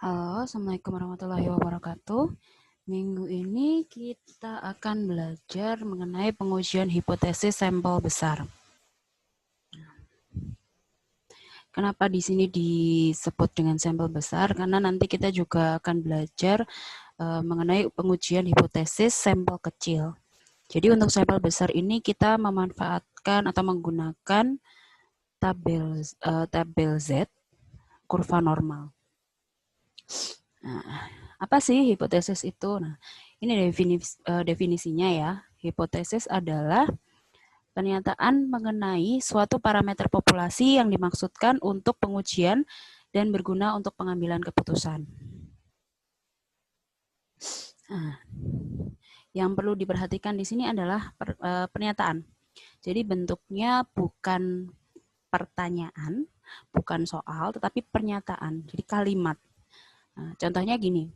Halo, Assalamualaikum warahmatullahi wabarakatuh. Minggu ini kita akan belajar mengenai pengujian hipotesis sampel besar. Kenapa di sini disebut dengan sampel besar? Karena nanti kita juga akan belajar mengenai pengujian hipotesis sampel kecil. Jadi untuk sampel besar ini kita memanfaatkan atau menggunakan tabel Z, kurva normal. Nah, apa sih hipotesis itu? Nah, ini definisinya ya. Hipotesis adalah pernyataan mengenai suatu parameter populasi yang dimaksudkan untuk pengujian dan berguna untuk pengambilan keputusan. Nah, yang perlu diperhatikan di sini adalah pernyataan. Jadi bentuknya bukan pertanyaan, bukan soal, tetapi pernyataan. Jadi kalimat. Nah, contohnya gini.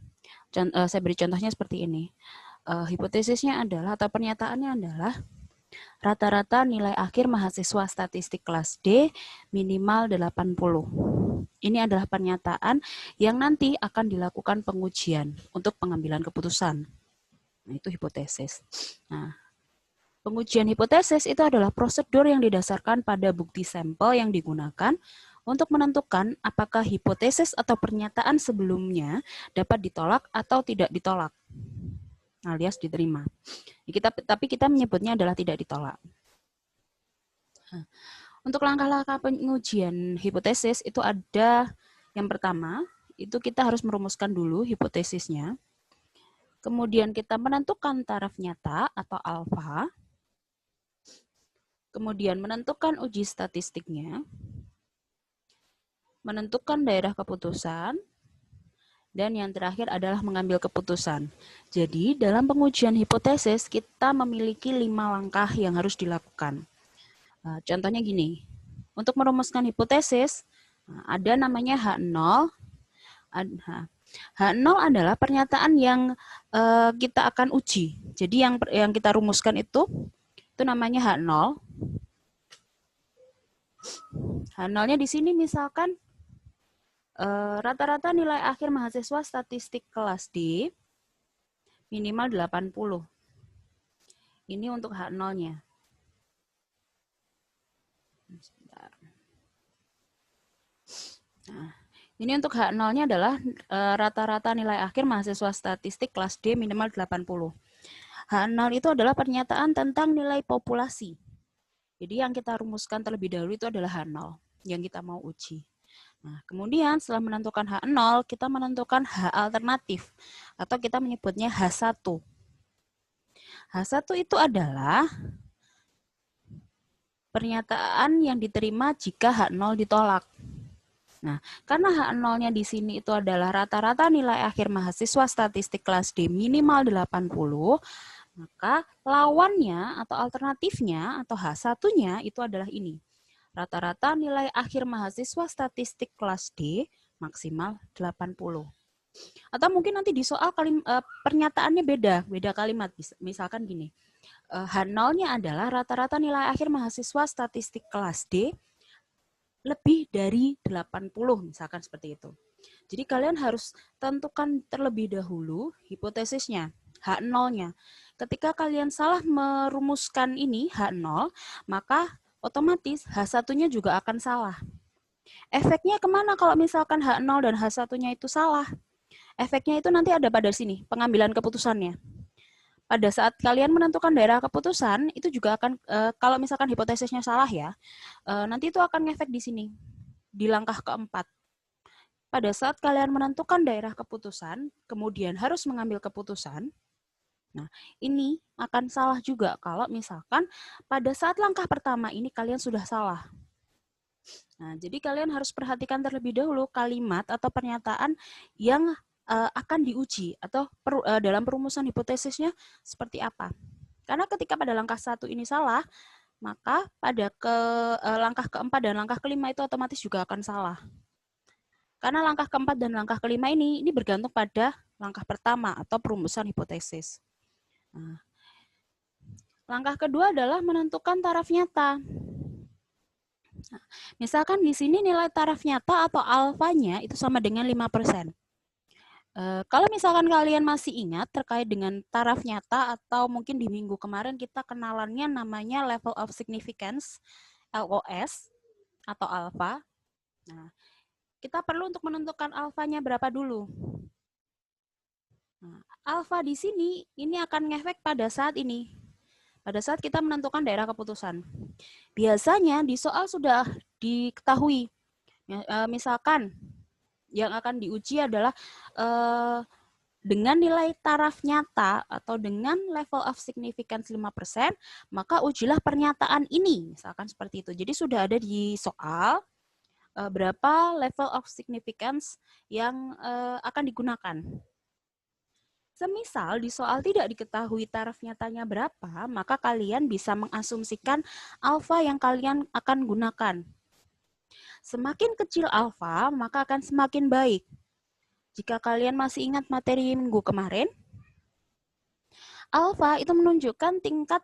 Saya beri contohnya seperti ini. Hipotesisnya adalah atau pernyataannya adalah rata-rata nilai akhir mahasiswa statistik kelas D minimal 80. Ini adalah pernyataan yang nanti akan dilakukan pengujian untuk pengambilan keputusan. Nah, itu hipotesis. Nah, pengujian hipotesis itu adalah prosedur yang didasarkan pada bukti sampel yang digunakan untuk menentukan apakah hipotesis atau pernyataan sebelumnya dapat ditolak atau tidak ditolak, alias diterima. Tapi kita menyebutnya adalah tidak ditolak. Nah, untuk langkah-langkah pengujian hipotesis itu ada yang pertama, itu kita harus merumuskan dulu hipotesisnya. Kemudian kita menentukan taraf nyata atau alfa. Kemudian menentukan uji statistiknya. Menentukan daerah keputusan. Dan yang terakhir adalah mengambil keputusan. Jadi, dalam pengujian hipotesis, kita memiliki 5 langkah yang harus dilakukan. Contohnya gini, untuk merumuskan hipotesis, ada namanya H0. H0 adalah pernyataan yang kita akan uji. Jadi yang kita rumuskan itu namanya H0. H0-nya di sini misalkan rata-rata nilai akhir mahasiswa statistik kelas D minimal 80. Ini untuk H0-nya. Nah, ini untuk H0-nya adalah rata-rata nilai akhir mahasiswa statistik kelas D minimal 80. H0 itu adalah pernyataan tentang nilai populasi. Jadi yang kita rumuskan terlebih dahulu itu adalah H0 yang kita mau uji. Nah, kemudian setelah menentukan H0, kita menentukan H alternatif atau kita menyebutnya H1. H1 itu adalah pernyataan yang diterima jika H0 ditolak. Nah, karena H0-nya di sini itu adalah rata-rata nilai akhir mahasiswa statistik kelas D minimal 80, maka lawannya atau alternatifnya atau H1-nya itu adalah ini. Rata-rata nilai akhir mahasiswa statistik kelas D maksimal 80. Atau mungkin nanti di soal pernyataannya beda kalimat. Misalkan gini, H0-nya adalah rata-rata nilai akhir mahasiswa statistik kelas D lebih dari 80, misalkan seperti itu. Jadi kalian harus tentukan terlebih dahulu hipotesisnya, H0-nya. Ketika kalian salah merumuskan ini, H0, maka otomatis H1-nya juga akan salah. Efeknya kemana kalau misalkan H0 dan H1-nya itu salah? Efeknya itu nanti ada pada sini, pengambilan keputusannya. Pada saat kalian menentukan daerah keputusan, itu juga akan, kalau misalkan hipotesisnya salah ya, nanti itu akan ngefek di sini, di langkah keempat. Pada saat kalian menentukan daerah keputusan, kemudian harus mengambil keputusan, nah, ini akan salah juga kalau misalkan pada saat langkah pertama ini kalian sudah salah. Nah, jadi kalian harus perhatikan terlebih dahulu kalimat atau pernyataan yang akan diuji atau dalam perumusan hipotesisnya seperti apa. Karena ketika pada langkah 1 ini salah, maka pada langkah keempat dan langkah kelima itu otomatis juga akan salah. Karena langkah keempat dan langkah kelima ini bergantung pada langkah pertama atau perumusan hipotesis. Nah, langkah kedua adalah menentukan taraf nyata. Nah, misalkan di sini nilai taraf nyata atau alfanya itu sama dengan 5%. Kalau misalkan kalian masih ingat terkait dengan taraf nyata atau mungkin di minggu kemarin kita kenalannya namanya level of significance, LOS atau alpha. Nah, kita perlu untuk menentukan alfanya berapa dulu. Nah, alfa di sini ini akan ngefek pada saat ini. Pada saat kita menentukan daerah keputusan. Biasanya di soal sudah diketahui. Misalkan yang akan diuji adalah dengan nilai taraf nyata atau dengan level of significance 5%, maka ujilah pernyataan ini. Misalkan seperti itu. Jadi sudah ada di soal berapa level of significance yang akan digunakan. Semisal di soal tidak diketahui taraf nyatanya berapa, maka kalian bisa mengasumsikan alfa yang kalian akan gunakan. Semakin kecil alfa, maka akan semakin baik. Jika kalian masih ingat materi minggu kemarin, alfa itu menunjukkan tingkat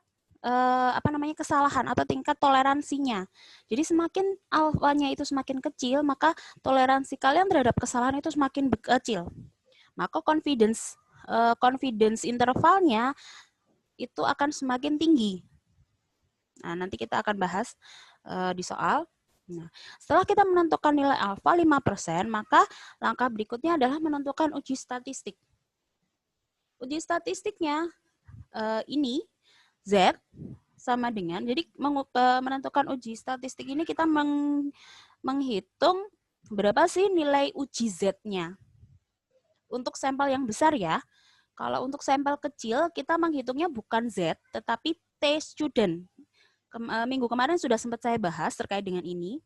kesalahan atau tingkat toleransinya. Jadi semakin alfanya itu semakin kecil, maka toleransi kalian terhadap kesalahan itu semakin kecil. Maka confidence intervalnya itu akan semakin tinggi. Nah, nanti kita akan bahas di soal. Nah, setelah kita menentukan nilai alfa 5%, maka langkah berikutnya adalah menentukan uji statistik. Uji statistiknya ini Z sama dengan, jadi menentukan uji statistik ini kita menghitung berapa sih nilai uji Z-nya. Untuk sampel yang besar ya, kalau untuk sampel kecil kita menghitungnya bukan Z, tetapi T student. Minggu kemarin sudah sempat saya bahas terkait dengan ini.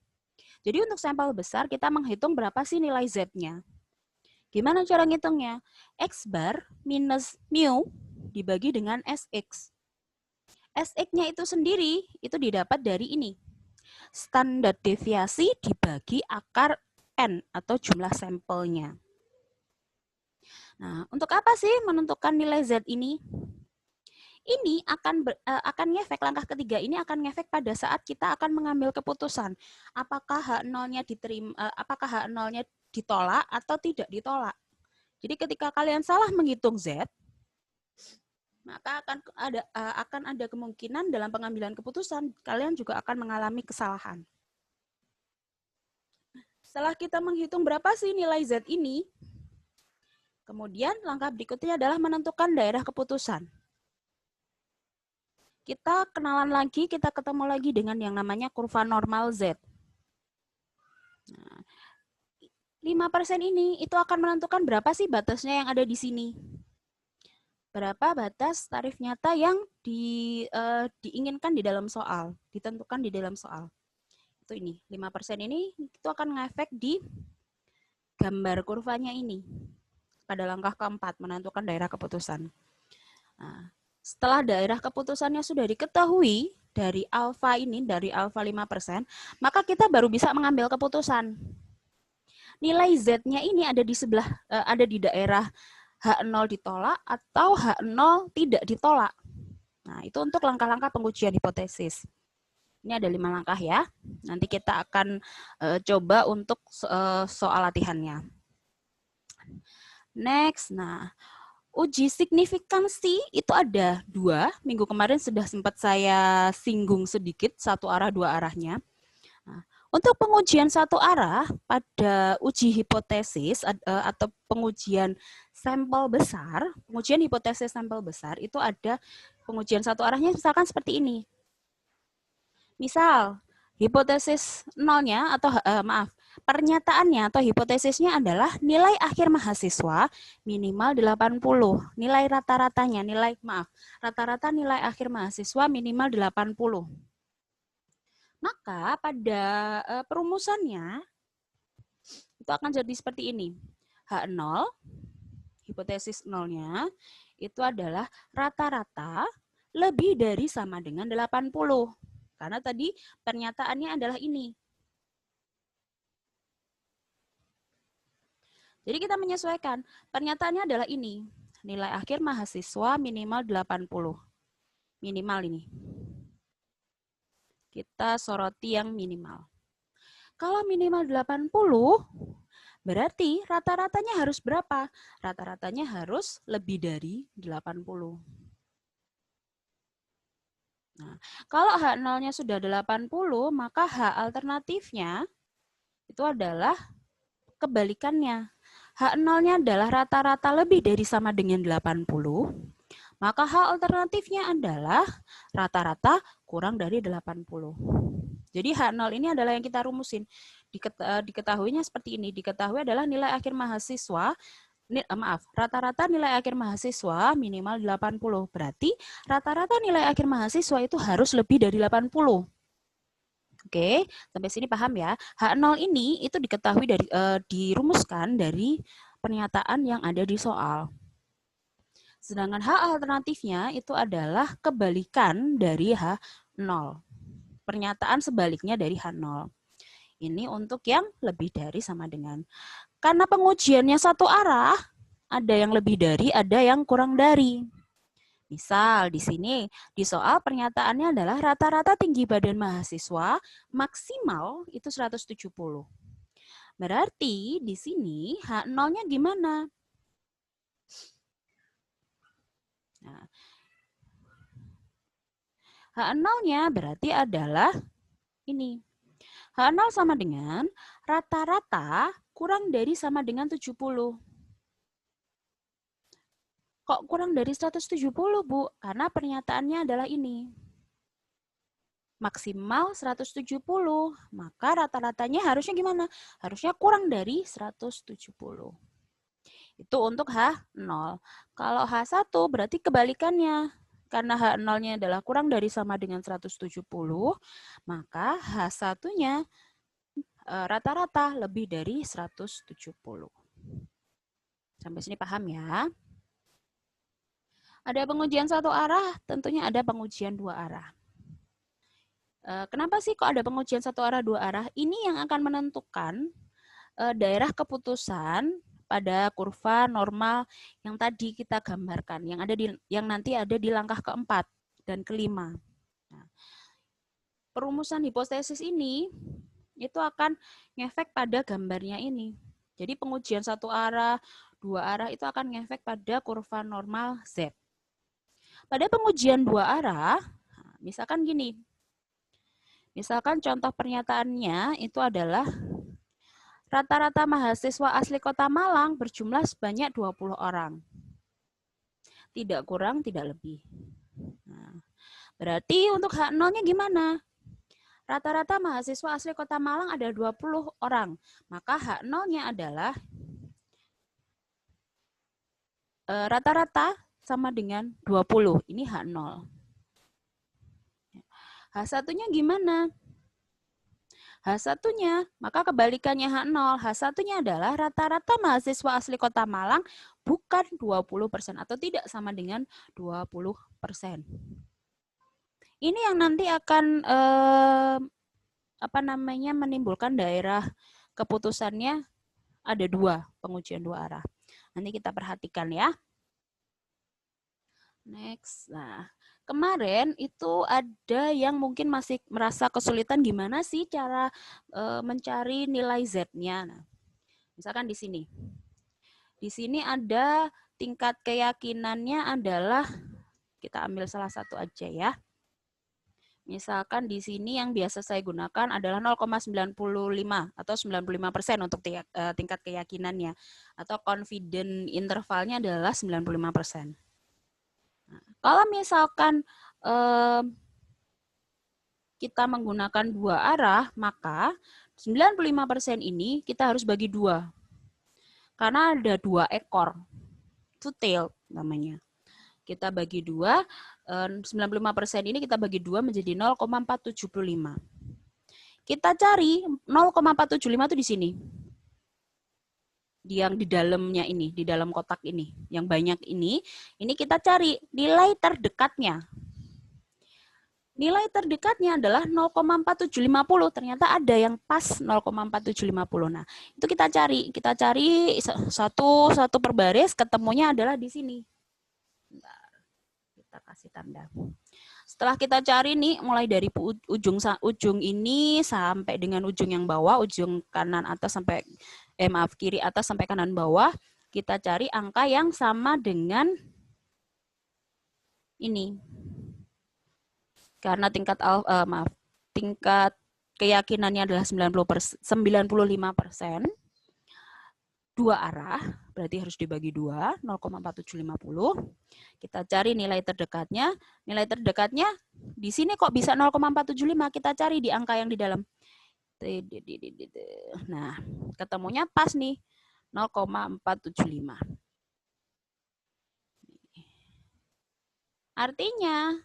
Jadi untuk sampel besar kita menghitung berapa sih nilai Z-nya. Gimana cara ngitungnya? X bar minus mu dibagi dengan SX. SX-nya itu sendiri itu didapat dari ini. Standar deviasi dibagi akar N atau jumlah sampelnya. Nah, untuk apa sih menentukan nilai Z ini? Ini akan ngefek, langkah ketiga ini akan ngefek pada saat kita akan mengambil keputusan. Apakah H0-nya diterima, apakah H0-nya ditolak atau tidak ditolak. Jadi ketika kalian salah menghitung Z, maka akan ada kemungkinan dalam pengambilan keputusan kalian juga akan mengalami kesalahan. Setelah kita menghitung berapa sih nilai Z ini, kemudian langkah berikutnya adalah menentukan daerah keputusan. Kita kenalan lagi, kita ketemu lagi dengan yang namanya kurva normal Z. Nah, 5% ini itu akan menentukan berapa sih batasnya yang ada di sini. Berapa batas tarif nyata yang diinginkan di dalam soal, ditentukan di dalam soal. Itu ini, 5% ini itu akan ngefek di gambar kurvanya ini. Pada langkah keempat, menentukan daerah keputusan. Nah, setelah daerah keputusannya sudah diketahui dari alfa ini, dari alfa 5%, maka kita baru bisa mengambil keputusan. Nilai Z-nya ini ada di sebelah, ada di daerah H0 ditolak atau H0 tidak ditolak. Nah, itu untuk langkah-langkah pengujian hipotesis. Ini ada 5 langkah ya. Nanti kita akan coba untuk soal latihannya. Next, nah uji signifikansi itu ada 2. Minggu kemarin sudah sempat saya singgung sedikit, satu arah dua arahnya. Nah, untuk pengujian satu arah pada uji hipotesis atau pengujian sampel besar, pengujian hipotesis sampel besar itu ada pengujian satu arahnya misalkan seperti ini. Misal, hipotesis nolnya atau pernyataannya atau hipotesisnya adalah nilai akhir mahasiswa minimal 80. Nilai rata-ratanya, rata-rata nilai akhir mahasiswa minimal 80. Maka pada perumusannya itu akan jadi seperti ini. H0, hipotesis nolnya itu adalah rata-rata lebih dari sama dengan 80. Karena tadi pernyataannya adalah ini. Jadi kita menyesuaikan. Pernyataannya adalah ini. Nilai akhir mahasiswa minimal 80. Minimal ini. Kita soroti yang minimal. Kalau minimal 80, Berarti rata-ratanya harus berapa? Rata-ratanya harus lebih dari 80. Nah, kalau H0-nya sudah 80, maka H alternatifnya itu adalah kebalikannya. H0-nya adalah rata-rata lebih dari sama dengan 80, maka H alternatifnya adalah rata-rata kurang dari 80. Jadi H0 ini adalah yang kita rumusin. Diketahuinya seperti ini. Diketahui adalah nilai akhir mahasiswa, rata-rata nilai akhir mahasiswa minimal 80. Berarti rata-rata nilai akhir mahasiswa itu harus lebih dari 80. Oke, sampai sini paham ya. H0 ini itu diketahui dari dirumuskan dari pernyataan yang ada di soal. Sedangkan H alternatifnya itu adalah kebalikan dari H0. Pernyataan sebaliknya dari H0. Ini untuk yang lebih dari sama dengan. Karena pengujiannya satu arah, ada yang lebih dari, ada yang kurang dari. Misal di sini di soal pernyataannya adalah rata-rata tinggi badan mahasiswa maksimal itu 170. Berarti di sini H0-nya gimana? Nah, H0-nya berarti adalah ini. H0 sama dengan rata-rata kurang dari sama dengan 70. Kok kurang dari 170, Bu? Karena pernyataannya adalah ini. Maksimal 170. Maka rata-ratanya harusnya gimana? Harusnya kurang dari 170. Itu untuk H0. Kalau H1 berarti kebalikannya. Karena H0-nya adalah kurang dari sama dengan 170, maka H1-nya rata-rata lebih dari 170. Sampai sini paham ya? Ada pengujian satu arah, tentunya ada pengujian dua arah. Kenapa sih kok ada pengujian satu arah, dua arah? Ini yang akan menentukan daerah keputusan pada kurva normal yang tadi kita gambarkan, yang nanti ada di langkah keempat dan kelima. Nah, perumusan hipotesis ini itu akan ngefek pada gambarnya ini. Jadi pengujian satu arah, dua arah itu akan ngefek pada kurva normal Z. Pada pengujian dua arah, misalkan gini, misalkan contoh pernyataannya itu adalah rata-rata mahasiswa asli Kota Malang berjumlah sebanyak 20 orang. Tidak kurang, tidak lebih. Nah, berarti untuk H0-nya gimana? Rata-rata mahasiswa asli Kota Malang ada 20 orang. Maka H0-nya adalah rata-rata sama dengan 20. Ini H0. H1-nya gimana? H1-nya, maka kebalikannya H0. H1-nya adalah rata-rata mahasiswa asli Kota Malang bukan 20% atau tidak sama dengan 20%. Ini yang nanti akan menimbulkan daerah keputusannya ada dua, pengujian dua arah. Nanti kita perhatikan ya. Next. Nah, kemarin itu ada yang mungkin masih merasa kesulitan gimana sih cara mencari nilai Z-nya. Nah, misalkan di sini. Di sini ada tingkat keyakinannya adalah, kita ambil salah satu aja ya. Misalkan di sini yang biasa saya gunakan adalah 0,95 atau 95% untuk tingkat keyakinannya. Atau confident intervalnya adalah 95%. Nah, kalau misalkan kita menggunakan dua arah, maka 95% ini kita harus bagi dua. Karena ada dua ekor. Two tail namanya. Kita bagi dua, 95% ini kita bagi dua menjadi 0,475. Kita cari 0,475 itu di sini. Yang di dalamnya ini, di dalam kotak ini, yang banyak ini kita cari nilai terdekatnya. Nilai terdekatnya adalah 0,4750. Ternyata ada yang pas 0,4750. Nah, itu kita cari satu per baris, ketemunya adalah di sini. Bentar, kita kasih tanda. Setelah kita cari nih, mulai dari ujung ini sampai dengan ujung yang bawah, ujung kanan atas sampai Maaf, kiri atas sampai kanan bawah, kita cari angka yang sama dengan ini. Karena tingkat keyakinannya adalah 95%, dua arah, berarti harus dibagi 2, 0,4750. Kita cari nilai terdekatnya. Nilai terdekatnya di sini kok bisa 0,475, kita cari di angka yang di dalam. Nah, ketemunya pas nih, 0,475. Artinya,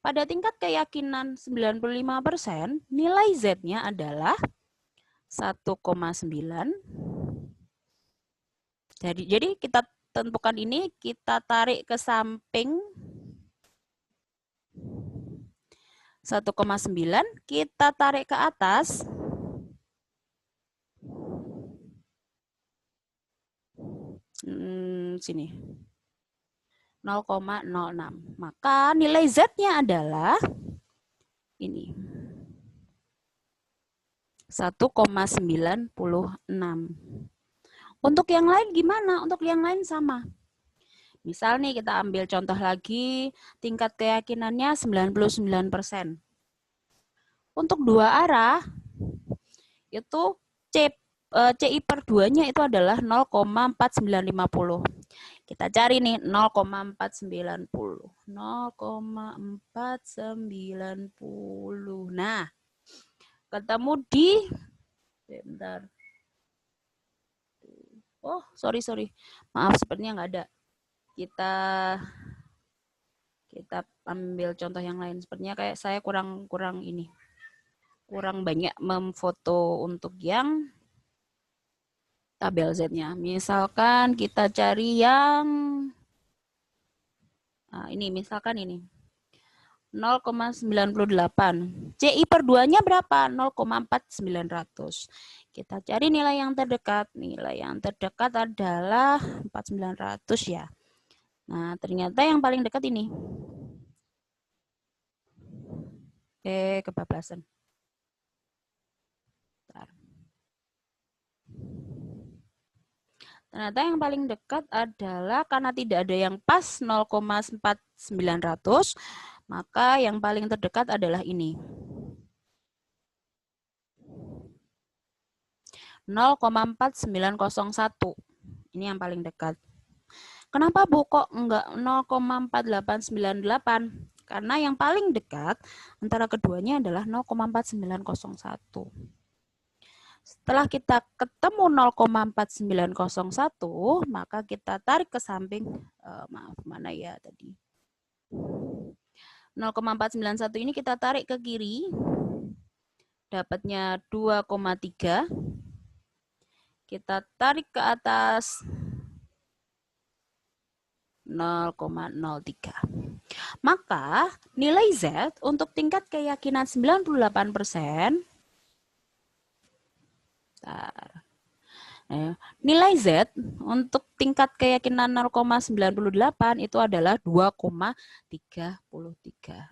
pada tingkat keyakinan 95%, nilai Z-nya adalah 1,9. Jadi kita tentukan ini, kita tarik ke samping 1,9, kita tarik ke atas 0,06. Maka nilai Z-nya adalah ini. 1,96. Untuk yang lain gimana? Untuk yang lain sama. Misal nih kita ambil contoh lagi, tingkat keyakinannya 99%. Untuk dua arah, itu CI per 2-nya itu adalah 0,4950. Kita cari nih 0,490. 0,490. Nah, ketemu di bentar. Oh, sorry. Maaf, sepertinya nggak ada. Kita ambil contoh yang lain. Sepertinya kayak saya kurang ini. Kurang banyak memfoto untuk yang tabel Z-nya. Misalkan kita cari yang ini, misalkan ini. 0,98. CI per 2-nya berapa? 0,4900. Kita cari nilai yang terdekat. Nilai yang terdekat adalah 4900 ya. Nah, ternyata yang paling dekat ini. Kebablasan. Ternyata yang paling dekat adalah karena tidak ada yang pas 0,4900, maka yang paling terdekat adalah ini. 0,4901. Ini yang paling dekat. Kenapa Bu kok enggak 0,4898? Karena yang paling dekat antara keduanya adalah 0,4901. Setelah kita ketemu 0,4901, maka kita tarik ke samping, maaf, mana ya tadi? 0,491 ini kita tarik ke kiri, dapatnya 2,3. Kita tarik ke atas 0,03. Maka nilai Z untuk tingkat keyakinan 98%, nilai Z untuk tingkat keyakinan 0,98 itu adalah 2,33.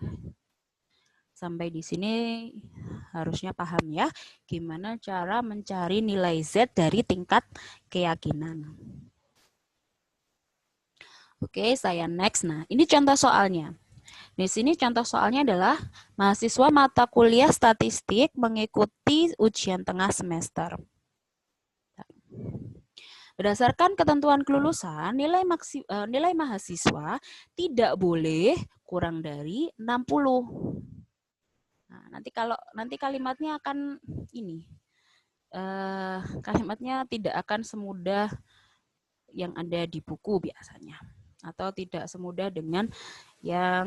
Sampai di sini harusnya paham ya, gimana cara mencari nilai Z dari tingkat keyakinan. Oke, saya next. Nah, ini contoh soalnya. Di sini contoh soalnya adalah mahasiswa mata kuliah statistik mengikuti ujian tengah semester. Berdasarkan ketentuan kelulusan, nilai mahasiswa tidak boleh kurang dari 60. Nah, nanti kalimatnya akan ini. Kalimatnya tidak akan semudah yang ada di buku biasanya, atau tidak semudah dengan yang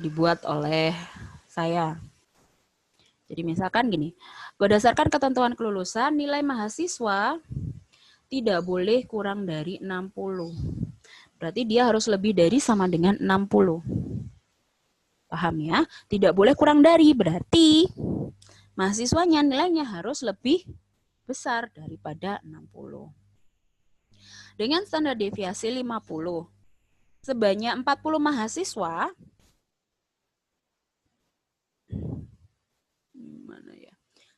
dibuat oleh saya. Jadi misalkan gini, berdasarkan ketentuan kelulusan, nilai mahasiswa tidak boleh kurang dari 60. Berarti dia harus lebih dari sama dengan 60. Paham ya? Tidak boleh kurang dari, berarti mahasiswanya nilainya harus lebih besar daripada 60. Dengan standar deviasi 50, sebanyak 40 mahasiswa,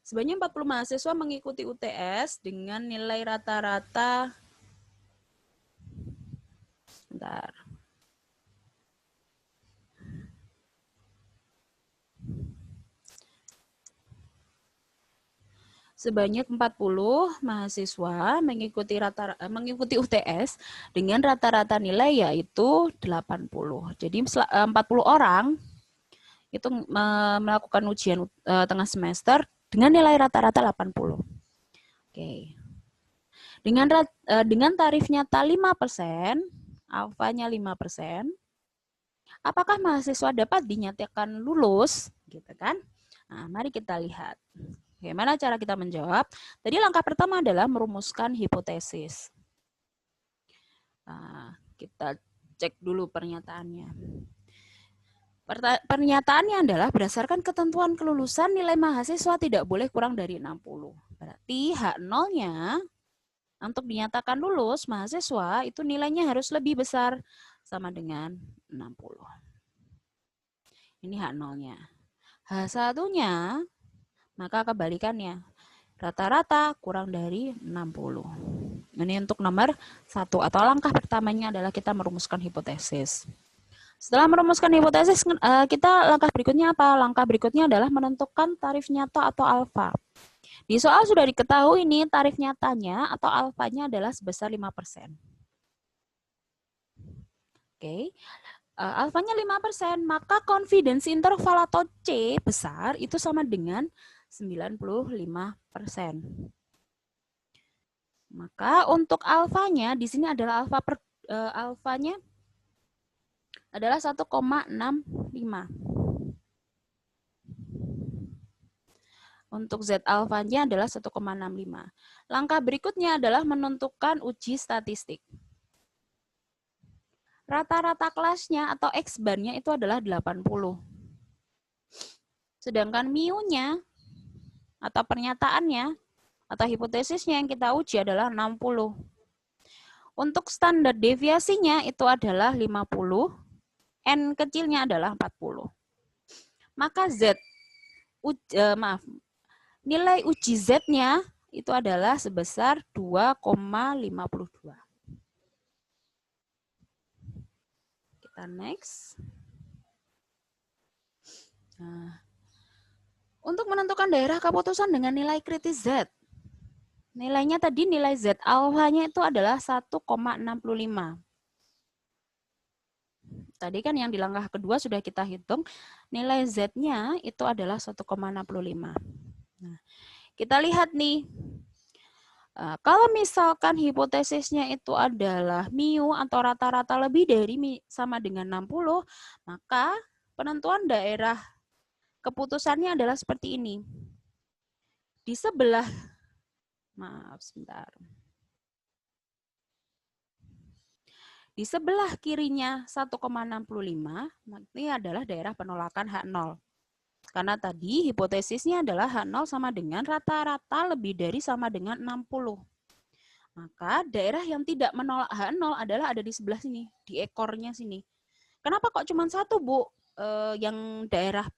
Sebanyak 40 mahasiswa mengikuti UTS dengan nilai rata-rata, bentar. Sebanyak 40 mahasiswa mengikuti UTS dengan rata-rata nilai yaitu 80. Jadi 40 orang itu melakukan ujian tengah semester dengan nilai rata-rata 80. Oke. Dengan tarif nyata 5%, alfanya 5%, apakah mahasiswa dapat dinyatakan lulus? Gitu kan? Nah, mari kita lihat. Bagaimana cara kita menjawab? Tadi langkah pertama adalah merumuskan hipotesis. Nah, kita cek dulu pernyataannya. Pernyataannya adalah berdasarkan ketentuan kelulusan nilai mahasiswa tidak boleh kurang dari 60. Berarti H0-nya untuk dinyatakan lulus mahasiswa itu nilainya harus lebih besar sama dengan 60. Ini H0-nya. H1-nya maka kebalikannya. Rata-rata kurang dari 60. Ini untuk nomor 1 atau langkah pertamanya adalah kita merumuskan hipotesis. Setelah merumuskan hipotesis, langkah berikutnya apa? Langkah berikutnya adalah menentukan tarif nyata atau alfa. Di soal sudah diketahui nih tarif nyatanya atau alfanya adalah sebesar 5%. Oke. Alfanya 5%, maka confidence interval atau C besar itu sama dengan 95%. Maka untuk alfanya di sini adalah alfanya adalah 1,65. Untuk Z alfanya adalah 1,65. Langkah berikutnya adalah menentukan uji statistik. Rata-rata kelasnya atau X-bar-nya itu adalah 80. Sedangkan mu-nya atau pernyataannya atau hipotesisnya yang kita uji adalah 60. Untuk standar deviasinya itu adalah 50, N kecilnya adalah 40. Maka nilai uji Z-nya itu adalah sebesar 2,52. Kita next. Nah, untuk menentukan daerah keputusan dengan nilai kritis Z. Nilainya tadi nilai Z alfanya itu adalah 1,65. Tadi kan yang di langkah kedua sudah kita hitung, nilai Z-nya itu adalah 1,65. Nah, kita lihat nih, kalau misalkan hipotesisnya itu adalah mu atau rata-rata lebih dari sama dengan 60, maka penentuan daerah keputusannya adalah seperti ini. Di sebelah, maaf sebentar. Di sebelah kirinya 1,65, ini adalah daerah penolakan H0. Karena tadi hipotesisnya adalah H0 sama dengan rata-rata lebih dari sama dengan 60. Maka daerah yang tidak menolak H0 adalah ada di sebelah sini, di ekornya sini. Kenapa kok cuma satu, Bu, yang daerah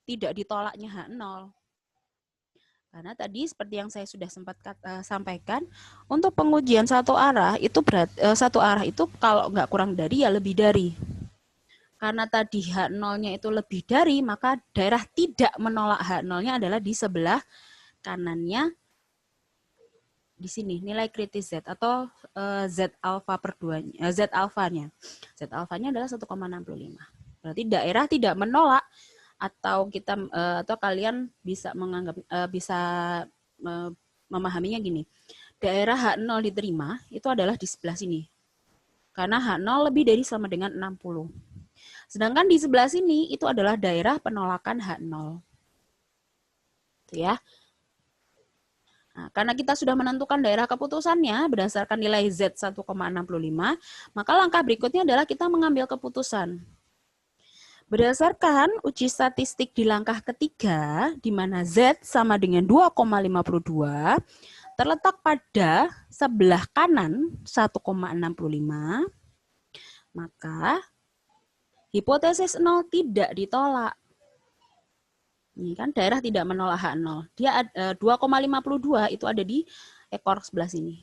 tidak ditolaknya H0? Karena tadi seperti yang saya sudah sempat sampaikan, untuk pengujian satu arah itu kalau nggak kurang dari ya lebih dari. Karena tadi H0-nya itu lebih dari, maka daerah tidak menolak H0-nya adalah di sebelah kanannya di sini, nilai kritis Z atau Z alfa per 2-nya, Z alfanya. Z alfanya adalah 1,65. Berarti daerah tidak menolak atau kalian bisa memahaminya gini. Daerah H0 diterima itu adalah di sebelah sini. Karena H0 lebih dari sama dengan 60. Sedangkan di sebelah sini itu adalah daerah penolakan H0. Itu ya. Nah, karena kita sudah menentukan daerah keputusannya berdasarkan nilai Z 1,65, maka langkah berikutnya adalah kita mengambil keputusan. Berdasarkan uji statistik di langkah ketiga, di mana Z sama dengan 2,52, terletak pada sebelah kanan 1,65, maka hipotesis 0 tidak ditolak. Ini kan daerah tidak menolak H0. Dia 2,52 itu ada di ekor sebelah sini.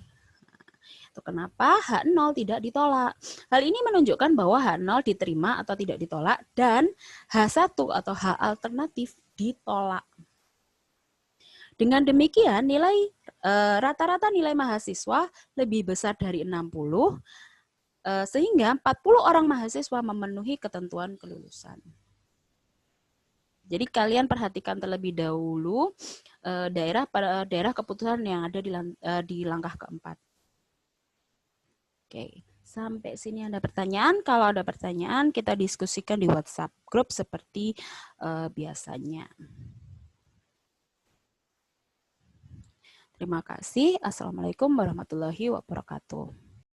Itu kenapa H0 tidak ditolak. Hal ini menunjukkan bahwa H0 diterima atau tidak ditolak dan H1 atau H alternatif ditolak. Dengan demikian, nilai rata-rata nilai mahasiswa lebih besar dari 60, sehingga 40 orang mahasiswa memenuhi ketentuan kelulusan. Jadi kalian perhatikan terlebih dahulu daerah keputusan yang ada di langkah keempat. Oke, sampai sini ada pertanyaan. Kalau ada pertanyaan, kita diskusikan di WhatsApp group seperti biasanya. Terima kasih. Assalamualaikum warahmatullahi wabarakatuh.